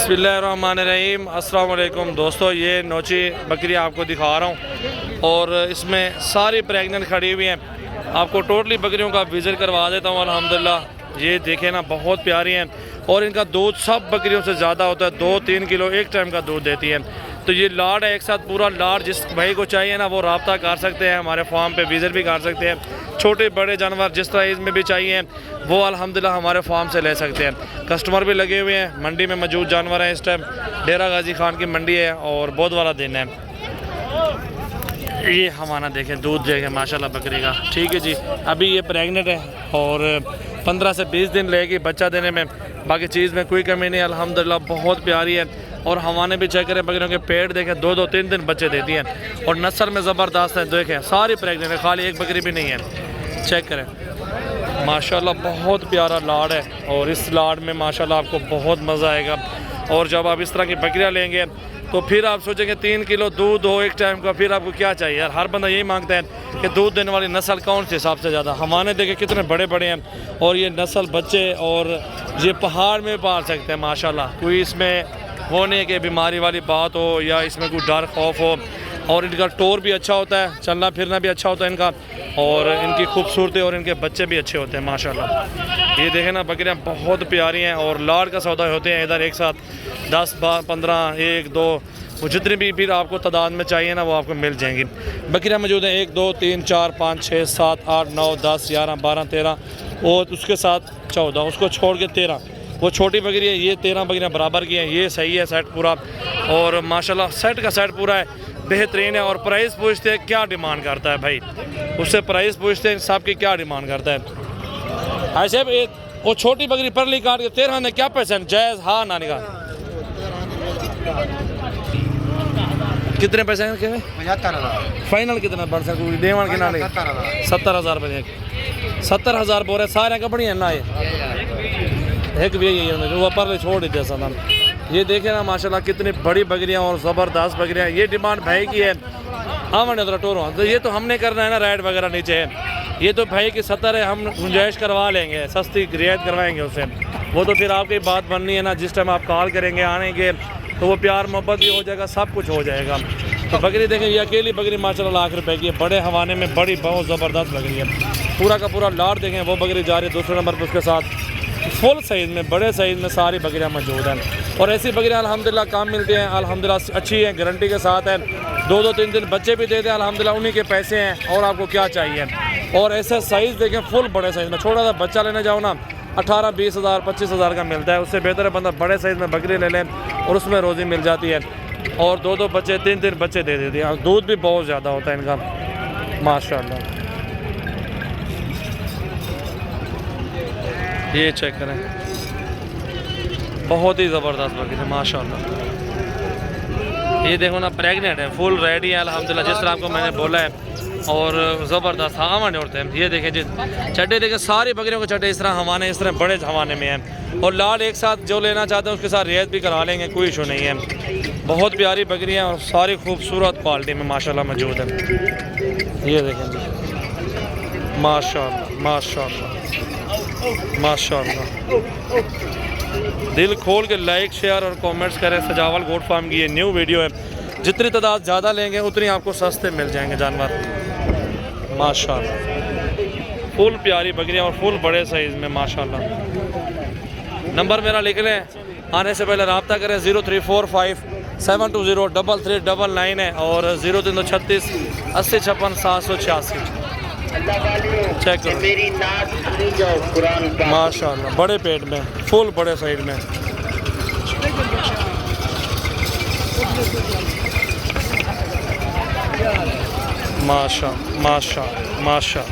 बिस्मिल्लाहिर्रहमानिर्रहीम। अस्सलाम वालेकुम दोस्तों, ये नोची बकरी आपको दिखा रहा हूँ और इसमें सारी प्रेग्नेंट खड़ी हुई हैं। आपको टोटली बकरियों का विज़िट करवा देता हूँ। अल्हम्दुलिल्लाह ये देखें ना, बहुत प्यारी हैं और इनका दूध सब बकरियों से ज़्यादा होता है। 2-3 किलो एक टाइम का दूध देती हैं। तो ये लाड है, एक साथ पूरा लाड। जिस भाई को चाहिए ना वो रब्ता कर सकते हैं, हमारे फार्म पे विज़िट भी कर सकते हैं। छोटे बड़े जानवर जिस तरह में भी चाहिए वो अल्हम्दुलिल्लाह हमारे फार्म से ले सकते हैं। कस्टमर भी लगे हुए हैं, मंडी में मौजूद जानवर हैं। इस टाइम डेरा गाजी खान की मंडी है और बहुत वाला दिन है। ये हमारा देखें, दूध देखें माशाल्लाह बकरी का। ठीक है जी, अभी ये प्रेग्नेंट है और 15 से 20 दिन लगेगी बच्चा देने में। बाकी चीज़ में कोई कमी नहीं, अल्हम्दुलिल्लाह बहुत प्यारी है। और हवाने भी चेक करें, बकरियों के पेट देखें, 2-2, 3 बच्चे देती हैं और नस्ल में ज़बरदस्त है। देखें सारी प्रेग्नेंट है, खाली एक बकरी भी नहीं है। चेक करें माशाल्लाह, बहुत प्यारा लाड है और इस लाड में माशाल्लाह आपको बहुत मज़ा आएगा। और जब आप इस तरह की बकरियां लेंगे तो फिर आप सोचेंगे 3 किलो दूध हो एक टाइम का, फिर आपको क्या चाहिए यार। हर बंदा यही मांगता है कि दूध देने वाली नस्ल कौन सी सबसे ज़्यादा। हमारे देखे कितने बड़े बड़े हैं और ये नस्ल बच्चे और ये पहाड़ में पाल सकते हैं माशाल्लाह। कोई इसमें वो नहीं है कि बीमारी वाली बात हो या इसमें कोई डर खौफ हो। और इनका टोर भी अच्छा होता है, चलना फिरना भी अच्छा होता है इनका, और इनकी खूबसूरती और इनके बच्चे भी अच्छे होते हैं माशाल्लाह। ये देखें ना, बकरियाँ बहुत प्यारी हैं और लाड का सौदा होते हैं इधर एक साथ 10, 15, 1, 2 वो जितनी भी फिर आपको तादाद में चाहिए ना वो आपको मिल जाएंगी। बकरियाँ मौजूद हैं 1, 2, 3, 4, 5, 6, 7, 8, 9, 10, 11, 12, 13 और उसके साथ 14, उसको छोड़ के 13 वो छोटी बकरी है। ये 13 बकरियाँ बराबर की हैं। ये सही है सेट पूरा और माशाल्लाह सेट का सेट पूरा है, बेहतरीन है। और प्राइस पूछते हैं क्या डिमांड करता है भाई, उससे प्राइस पूछते हैं साहब की क्या डिमांड करता है। ऐसे वो छोटी बकरी परली काट के 13 ने क्या पैसे जायज़? हाँ ना निकाल कितने पैसे हैं? 75,000 फाइनल कितना बढ़ सकूँ? देवन के ना 70,000 रुपये। 70,000 बोल रहे सारे का बढ़िया ना। ये एक भी यही है वो पर छोड़ देते सामान। ये देखे ना माशाल्लाह कितनी बड़ी बकरियां और ज़बरदस्त बकरियां। ये डिमांड भाई की है। आवन टोरो तो ये तो हमने करना है ना, राइड वगैरह नीचे है। ये तो भाई की 70 है, हम गुंजाइश करवा लेंगे, सस्ती रियायत करवाएंगे उससे। वो तो फिर आपकी बात बननी है ना, जिस टाइम आप कॉल करेंगे आने के तो वो प्यार मोहब्बत भी हो जाएगा, सब कुछ हो जाएगा। तो बकरी देखें, ये अकेली बकरी माशाल्लाह लाख रुपए की है। बड़े हवाने में बड़ी बहुत ज़बरदस्त बकरी है। पूरा का पूरा लाड देखें, वो बकरी जा रही है दूसरे नंबर पर। उसके साथ फुल साइज़ में, बड़े साइज़ में सारी बकरियां मौजूद हैं। और ऐसी बकरियां अल्हम्दुलिल्लाह काम मिलती हैं, अल्हम्दुलिल्लाह अच्छी हैं, गारंटी के साथ है। 2-2, 3 बच्चे भी देते हैं अल्हम्दुलिल्लाह, उन्हीं के पैसे हैं। और आपको क्या चाहिए? और ऐसे साइज़ देखें, फुल बड़े साइज़ में। छोटा सा बच्चा लेने जाओ ना 18-20 हज़ार 25 हज़ार का मिलता है। उससे बेहतर है बंदा बड़े साइज़ में बकरी ले लें और उसमें रोज़ी मिल जाती है। और 2-2 बच्चे 3-3 बच्चे दे देती हैं। दूध भी बहुत ज़्यादा होता है इनका माशाल्लाह। ये चेक करें, बहुत ही ज़बरदस्त बकरी है माशाल्लाह। ये देखो ना, प्रेग्नेंट है, फुल रेडी है अल्हम्दुलिल्लाह, जिस तरह आपको मैंने बोला है। और ज़बरदस्त हवाने उड़ते हैं। ये देखें जी, चड्डे देखें, सारी बकरियों के चड्डे इस तरह हवाने, इस तरह बड़े हवाने में हैं। और लाल एक साथ जो लेना चाहते हैं उसके साथ रियायत भी करा लेंगे, कोई इशू नहीं है। बहुत प्यारी बकरियाँ और सारी खूबसूरत क्वालिटी में माशाल्लाह मौजूद है। ये देखें जी, माशाल्लाह माशाल्लाह माशाल्लाह। दिल खोल के लाइक, शेयर और कमेंट्स करें। सजावल गोट फार्म की ये न्यू वीडियो है। जितनी तादाद ज़्यादा लेंगे उतनी आपको सस्ते मिल जाएंगे जानवर माशाल्लाह। फुल प्यारी बकरियाँ और फुल बड़े साइज़ में माशाल्लाह। नंबर मेरा लिख लें, आने से पहले रब्ता करें। 0345 720 3399 है और 0336 80 56 786। चेक करो माशाल्लाह, बड़े पेट में, फुल बड़े साइड में। माशा माशा माशा।